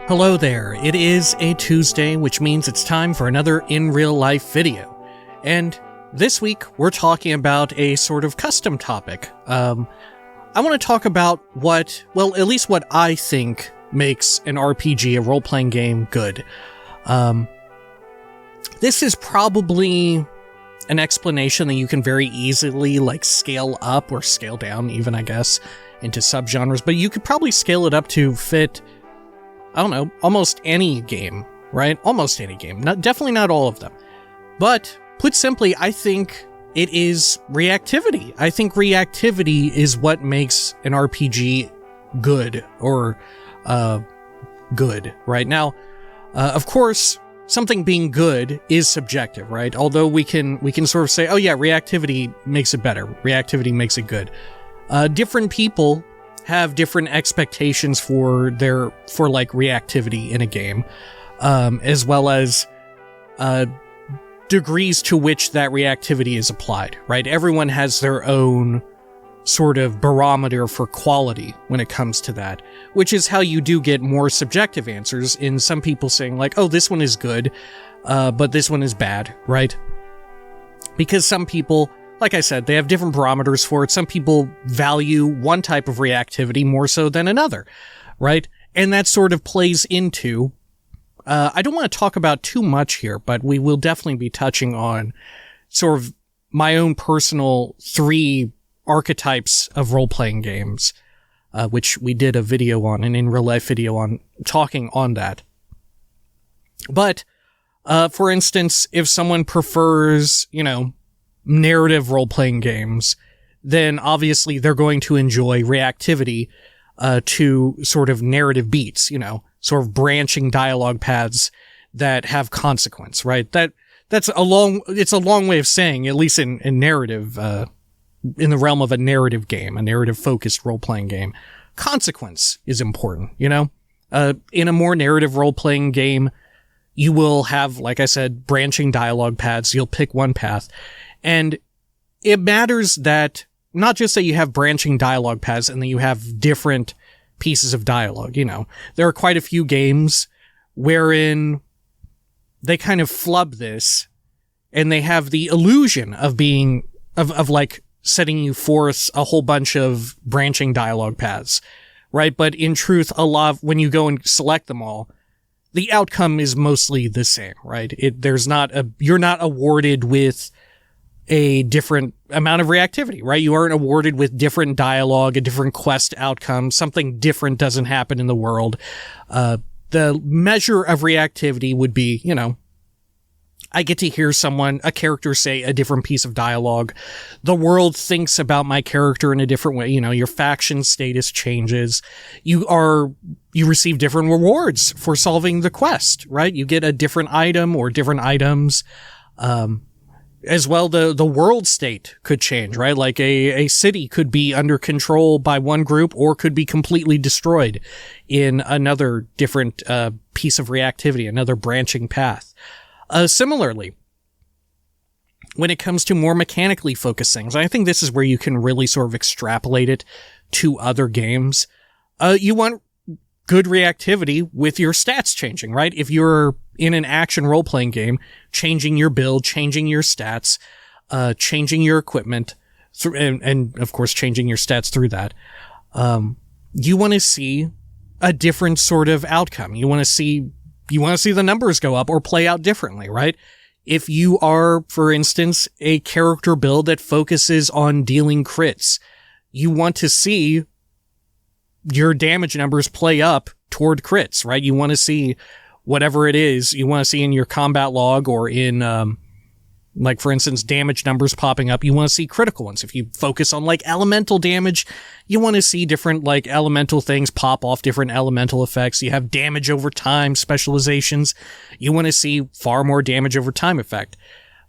Hello there, it is a Tuesday, which means it's time for another in real life video. And this week, we're talking about a sort of custom topic. I want to talk about at least what I think makes an RPG, a role-playing game, good. This is probably an explanation that you can very easily, scale up or scale down, even, I guess, into subgenres, but you could probably scale it up to fit, I don't know, almost any game, right? Almost any game. Definitely not all of them. But, put simply, I think it is reactivity. I think reactivity is what makes an RPG good, or, good, right? Now, of course, something being good is subjective, right? Although we can sort of say, oh yeah, reactivity makes it better. Reactivity makes it good. Different people have different expectations for reactivity in a game, as well as degrees to which that reactivity is applied, right? Everyone has their own sort of barometer for quality when it comes to that, which is how you do get more subjective answers in some people saying oh, this one is good, but this one is bad, right? Because some people, like I said, they have different barometers for it. Some people value one type of reactivity more so than another, right? And that sort of plays into, I don't want to talk about too much here, but we will definitely be touching on sort of my own personal 3 archetypes of role-playing games, which we did a video on, an in-real-life video on, talking on that. But, for instance, if someone prefers, narrative role-playing games, then obviously they're going to enjoy reactivity to sort of narrative beats, sort of branching dialogue paths that have consequence, right? It's a long way of saying, at least in narrative, in the realm of a narrative game, a narrative-focused role-playing game, consequence is important, in a more narrative role-playing game, you will have, like I said, branching dialogue paths. You'll pick one path. And it matters that not just that you have branching dialogue paths and that you have different pieces of dialogue, There are quite a few games wherein they kind of flub this and they have the illusion of being, of setting you forth a whole bunch of branching dialogue paths, right? But in truth, when you go and select them all, the outcome is mostly the same, right? You're not awarded with a different amount of reactivity, right? You aren't awarded with different dialogue, a different quest outcome, something different doesn't happen in the world. The measure of reactivity would be, I get to hear a character say a different piece of dialogue. The world thinks about my character in a different way. Your faction status changes. You receive different rewards for solving the quest, right? You get a different item or different items. As well, the world state could change, right? Like a city could be under control by one group or could be completely destroyed in another different piece of reactivity, another branching path. Similarly, when it comes to more mechanically focused things, I think this is where you can really sort of extrapolate it to other games. You want good reactivity with your stats changing, right? If you're in an action role-playing game, changing your build, changing your stats, changing your equipment, and of course changing your stats through that, you want to see a different sort of outcome. You want to see the numbers go up or play out differently, right? If you are, for instance, a character build that focuses on dealing crits, you want to see your damage numbers play up toward crits, right? You want to see whatever it is you want to see in your combat log or in, for instance, damage numbers popping up. You want to see critical ones. If you focus on elemental damage, you want to see different elemental things pop off, different elemental effects. You have damage over time specializations. You want to see far more damage over time effect.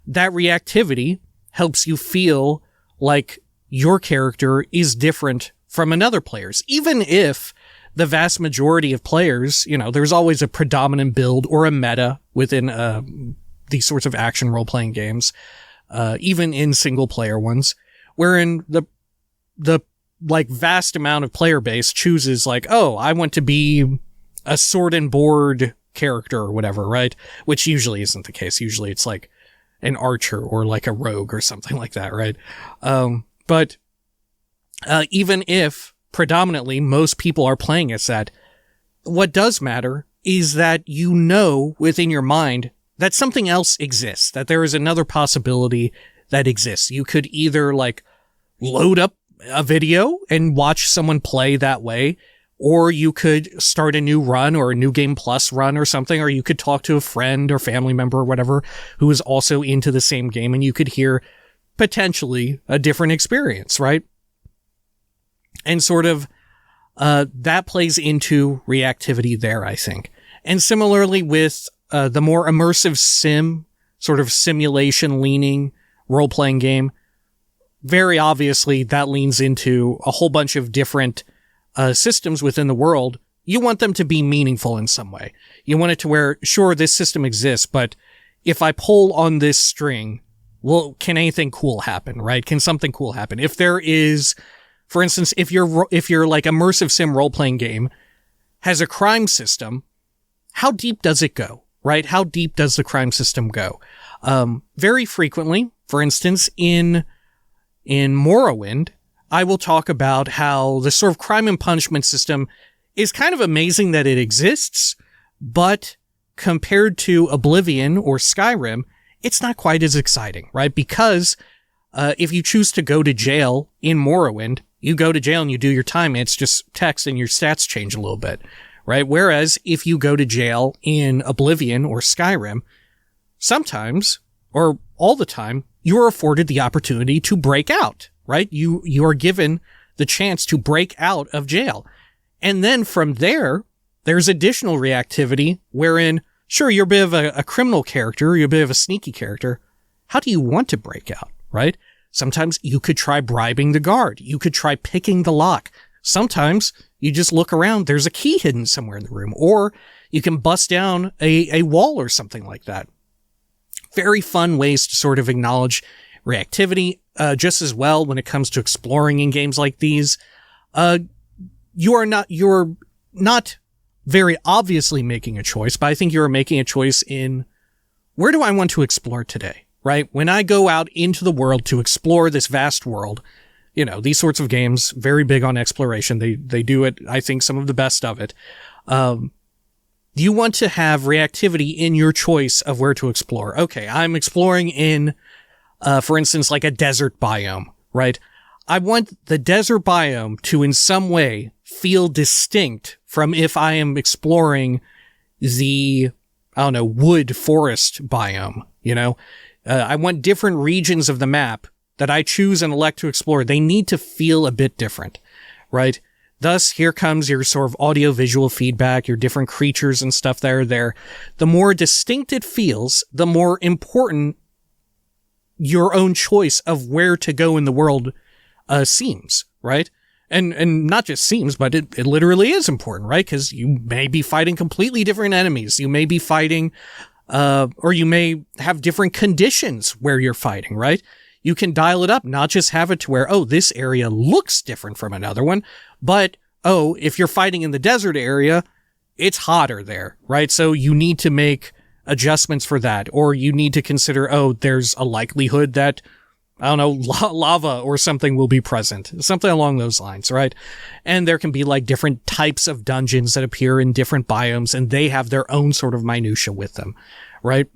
That reactivity helps you feel like your character is different from another player's, even if the vast majority of players, there's always a predominant build or a meta within these sorts of action role-playing games, even in single-player ones, wherein the vast amount of player base chooses I want to be a sword and board character or whatever, right? Which usually isn't the case. Usually it's like an archer or like a rogue or something like that, right? But even if predominantly most people are playing as that, what does matter is that you know within your mind that something else exists, that there is another possibility that exists. You could either like load up a video and watch someone play that way, or you could start a new run or a new game plus run or something, or you could talk to a friend or family member or whatever who is also into the same game, and you could hear potentially a different experience, right? And sort of that plays into reactivity there, I think. And similarly with the more immersive sim, sort of simulation-leaning role-playing game, very obviously that leans into a whole bunch of different systems within the world. You want them to be meaningful in some way. You want it to where, sure, this system exists, but if I pull on this string, well, can anything cool happen, right? Can something cool happen? If there is, for instance, if your like immersive sim role-playing game has a crime system, how deep does it go, right? How deep does the crime system go? Very frequently, for instance, in Morrowind, I will talk about how the sort of crime and punishment system is kind of amazing that it exists, but compared to Oblivion or Skyrim, it's not quite as exciting, right? Because if you choose to go to jail in Morrowind, you go to jail and you do your time, and it's just text and your stats change a little bit, right? Whereas if you go to jail in Oblivion or Skyrim, sometimes, or all the time, you are afforded the opportunity to break out, right? You are given the chance to break out of jail. And then from there, there's additional reactivity wherein, sure, you're a bit of a criminal character, you're a bit of a sneaky character. How do you want to break out, right? Sometimes you could try bribing the guard. You could try picking the lock. Sometimes you just look around, there's a key hidden somewhere in the room, or you can bust down a wall or something like that. Very fun ways to sort of acknowledge reactivity, just as well when it comes to exploring in games like these. You're not very obviously making a choice, but I think you're making a choice in, where do I want to explore today, right? When I go out into the world to explore this vast world, you know, these sorts of games, very big on exploration. They do it, I think, some of the best of it. You want to have reactivity in your choice of where to explore. Okay, I'm exploring in, for instance, like a desert biome, right? I want the desert biome to in some way feel distinct from if I am exploring the, I don't know, wood forest biome, you know? I want different regions of the map that I choose and elect to explore. They need to feel a bit different, right? Thus, here comes your sort of audio-visual feedback, your different creatures and stuff that are there. The more distinct it feels, the more important your own choice of where to go in the world seems, right? And not just seems, but it literally is important, right? Because you may be fighting completely different enemies. You may be fighting, or you may have different conditions where you're fighting, right? You can dial it up, not just have it to where, oh, this area looks different from another one, but, oh, if you're fighting in the desert area, it's hotter there, right? So you need to make adjustments for that, or you need to consider, oh, there's a likelihood that, I don't know, lava or something will be present, something along those lines, right? And there can be like different types of dungeons that appear in different biomes, and they have their own sort of minutia with them, right?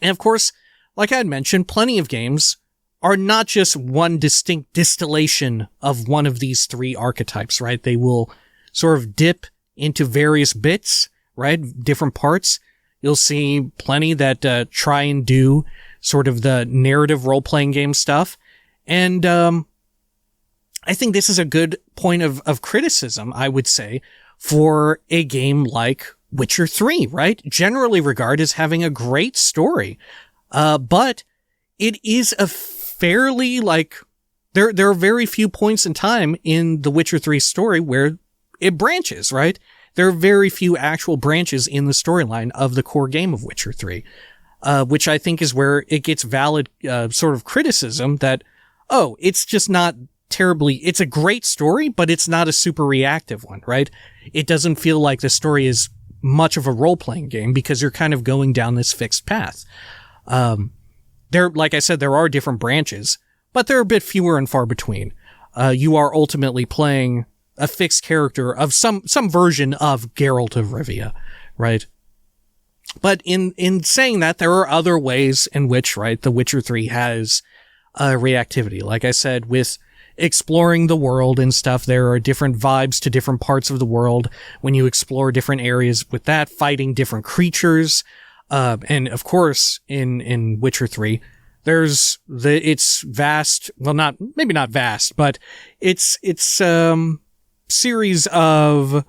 And of course, like I had mentioned, plenty of games are not just one distinct distillation of one of these three archetypes, right? They will sort of dip into various bits, right? Different parts. You'll see plenty that try and do sort of the narrative role-playing game stuff. And I think this is a good point of criticism, I would say, for a game like Witcher 3, right? Generally regarded as having a great story. But it is a fairly, like, there are very few points in time in the Witcher 3 story where it branches, right? There are very few actual branches in the storyline of the core game of Witcher 3, which I think is where it gets valid sort of criticism that, oh, it's just not it's a great story, but it's not a super reactive one, right? It doesn't feel like the story is much of a role-playing game because you're kind of going down this fixed path. Like I said, there are different branches, but they're a bit fewer and far between. You are ultimately playing a fixed character of some version of Geralt of Rivia, right? But in saying that, there are other ways in which, right, The Witcher 3 has reactivity. Like I said, with exploring the world and stuff, there are different vibes to different parts of the world when you explore different areas with that, fighting different creatures. And of course, in Witcher 3, there's it's vast, well, maybe not vast, but it's series of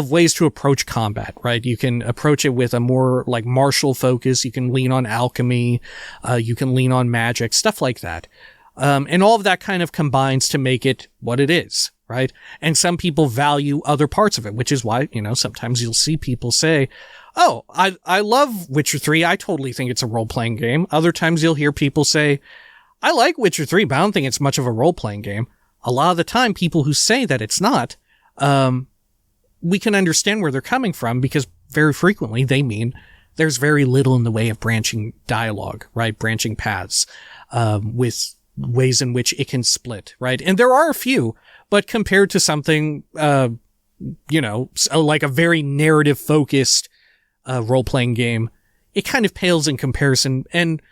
ways to approach combat, right? You can approach it with a more like martial focus. You can lean on alchemy. You can lean on magic, stuff like that. And all of that kind of combines to make it what it is, right? And some people value other parts of it, which is why, sometimes you'll see people say, oh, I love Witcher 3. I totally think it's a role-playing game. Other times you'll hear people say, I like Witcher 3, but I don't think it's much of a role-playing game. A lot of the time, people who say that it's not, we can understand where they're coming from because very frequently they mean there's very little in the way of branching dialogue, right? Branching paths, with ways in which it can split, right? And there are a few, but compared to something, like a very narrative focused, role-playing game, it kind of pales in comparison, and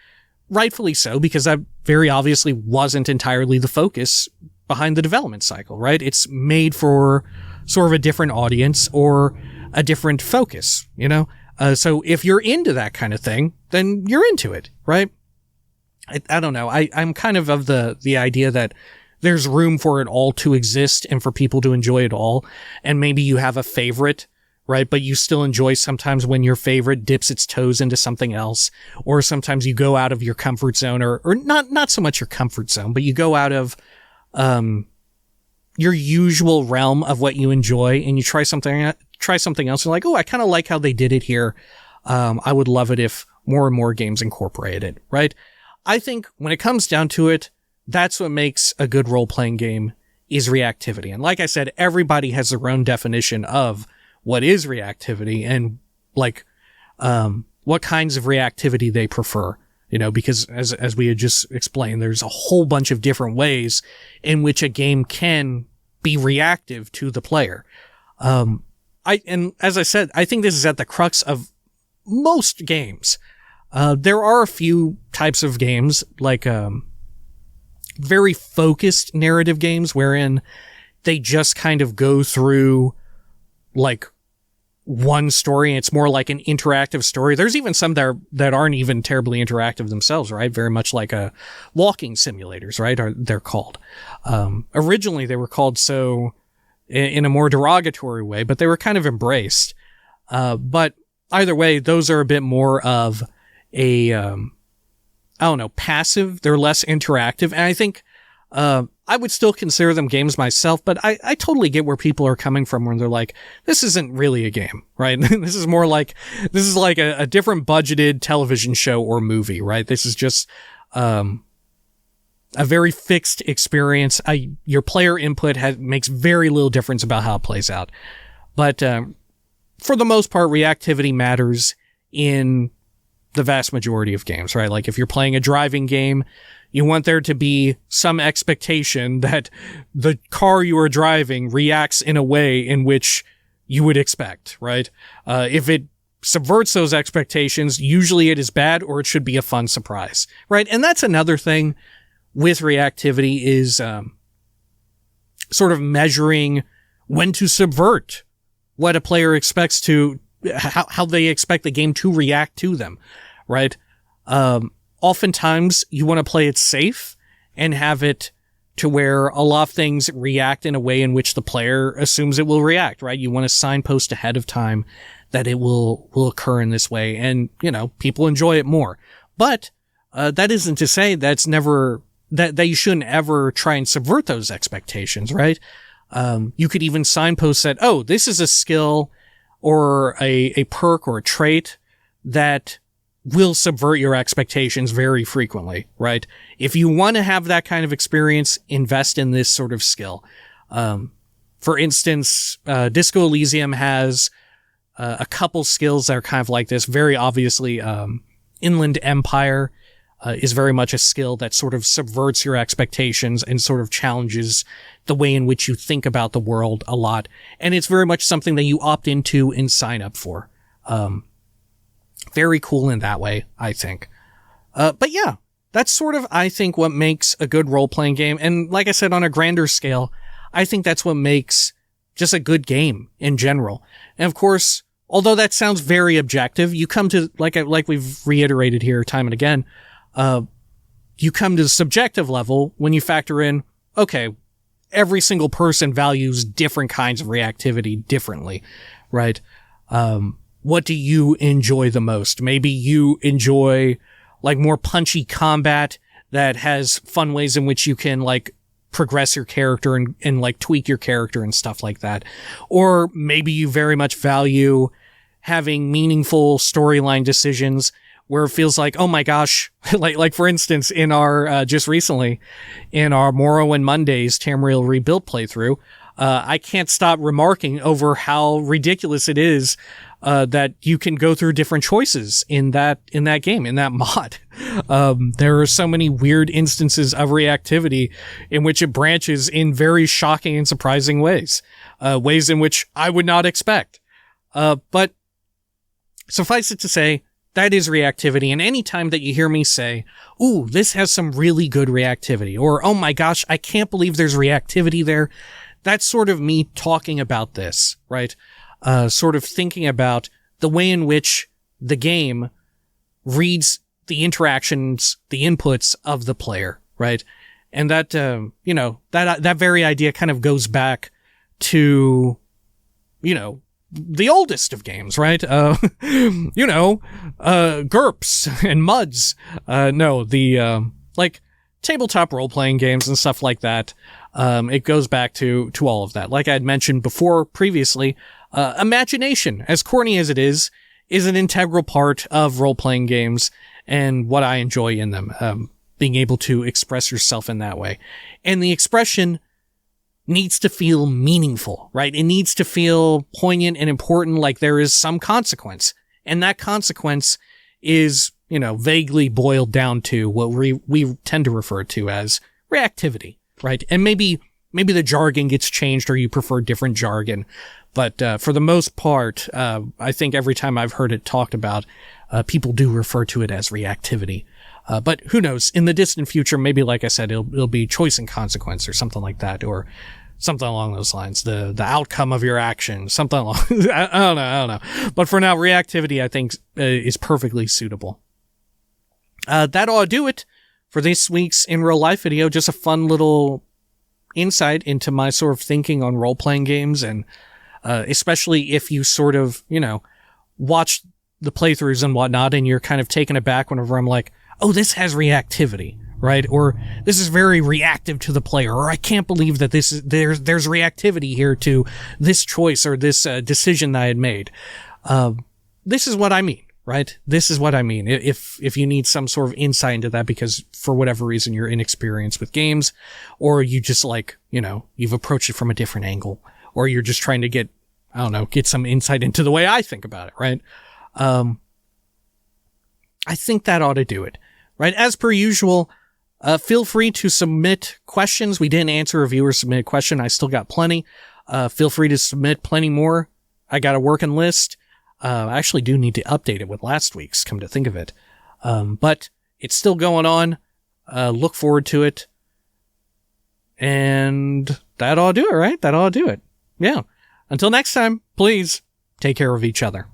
rightfully so, because that very obviously wasn't entirely the focus behind the development cycle, right? It's made for sort of a different audience or a different focus, So if you're into that kind of thing, then you're into it, right? I don't know. I'm kind of the idea that there's room for it all to exist and for people to enjoy it all. And maybe you have a favorite, right? But you still enjoy sometimes when your favorite dips its toes into something else, or sometimes you go out of your comfort zone, or not so much your comfort zone, but you go out of, your usual realm of what you enjoy and you try something else. You're like, oh, I kind of like how they did it here. I would love it if more and more games incorporate it, right? I think when it comes down to it, that's what makes a good role-playing game is reactivity. And like I said, everybody has their own definition of what is reactivity and what kinds of reactivity they prefer. Because as we had just explained, there's a whole bunch of different ways in which a game can be reactive to the player. And as I said, I think this is at the crux of most games. There are a few types of games, like, very focused narrative games wherein they just kind of go through, like, one story, and it's more like an interactive story. There's even some that aren't even terribly interactive themselves, right? Very much like walking simulators, right? They're called. Originally they were called so in a more derogatory way, but they were kind of embraced. But either way, those are a bit more of a, passive. They're less interactive. And I think, I would still consider them games myself, but I totally get where people are coming from when they're like, this isn't really a game, right? This is like a different budgeted television show or movie, right? This is just, a very fixed experience. Your player input makes very little difference about how it plays out. But, for the most part, reactivity matters in the vast majority of games, right? Like if you're playing a driving game, you want there to be some expectation that the car you are driving reacts in a way in which you would expect, right? If it subverts those expectations, usually it is bad or it should be a fun surprise, right? And that's another thing with reactivity is sort of measuring when to subvert what a player expects to, how they expect the game to react to them, right? Oftentimes you want to play it safe and have it to where a lot of things react in a way in which the player assumes it will react, right? You want to signpost ahead of time that it will occur in this way, and, people enjoy it more. But, that isn't to say that you shouldn't ever try and subvert those expectations, right? You could even signpost that, oh, this is a skill or a perk or a trait that will subvert your expectations very frequently, right? If you want to have that kind of experience, invest in this sort of skill. For instance, Disco Elysium has a couple skills that are kind of like this. Very obviously, Inland Empire is very much a skill that sort of subverts your expectations and sort of challenges the way in which you think about the world a lot. And it's very much something that you opt into and sign up for. Very cool in that way, I think. But yeah, that's sort of, I think, what makes a good role-playing game. And like I said, on a grander scale, I think that's what makes just a good game in general. And of course, although that sounds very objective, you come to, like we've reiterated here time and again, you come to the subjective level when you factor in, okay, every single person values different kinds of reactivity differently, right? What do you enjoy the most? Maybe you enjoy like more punchy combat that has fun ways in which you can like progress your character and like tweak your character and stuff like that. Or maybe you very much value having meaningful storyline decisions where it feels like, oh my gosh, like for instance, in our, just recently, in our Morrowind Mondays Tamriel Rebuilt playthrough, I can't stop remarking over how ridiculous it is, that you can go through different choices in that game, in that mod. There are so many weird instances of reactivity in which it branches in very shocking and surprising ways, ways in which I would not expect. But suffice it to say, that is reactivity. And any time that you hear me say, ooh, this has some really good reactivity, or, oh my gosh, I can't believe there's reactivity there, that's sort of me talking about this, right? Sort of thinking about the way in which the game reads the interactions, the inputs of the player, right? And that, that very idea kind of goes back to, the oldest of games, right? GURPS and MUDs. Like tabletop role-playing games and stuff like that. It goes back to all of that. Like I had mentioned before previously, imagination, as corny as it is an integral part of role-playing games and what I enjoy in them. Being able to express yourself in that way. And the expression needs to feel meaningful, right? It needs to feel poignant and important, like there is some consequence. And that consequence is, vaguely boiled down to what we tend to refer to as reactivity, right? And maybe the jargon gets changed or you prefer different jargon. But for the most part, I think every time I've heard it talked about, people do refer to it as reactivity. But who knows? In the distant future, maybe, like I said, it'll be choice and consequence or something like that, or something along those lines. The outcome of your action, something along. I don't know. But for now, reactivity, I think, is perfectly suitable. That ought to do it for this week's In Real Life video. Just a fun little insight into my sort of thinking on role-playing games, and especially if you sort of, watch the playthroughs and whatnot, and you're kind of taken aback whenever I'm like, oh, this has reactivity, right? Or this is very reactive to the player, or I can't believe that there's reactivity here to this choice or this decision that I had made. This is what I mean, right? This is what I mean. If you need some sort of insight into that because for whatever reason you're inexperienced with games, or you just you've approached it from a different angle, or you're just trying to get some insight into the way I think about it, right? I think that ought to do it. Right, as per usual, feel free to submit questions. We didn't answer a viewer submitted question. I still got plenty. Feel free to submit plenty more. I got a working list. I actually do need to update it with last week's, come to think of it. But it's still going on. Look forward to it. And that ought to do it, right? That ought to do it. Yeah. Until next time, please take care of each other.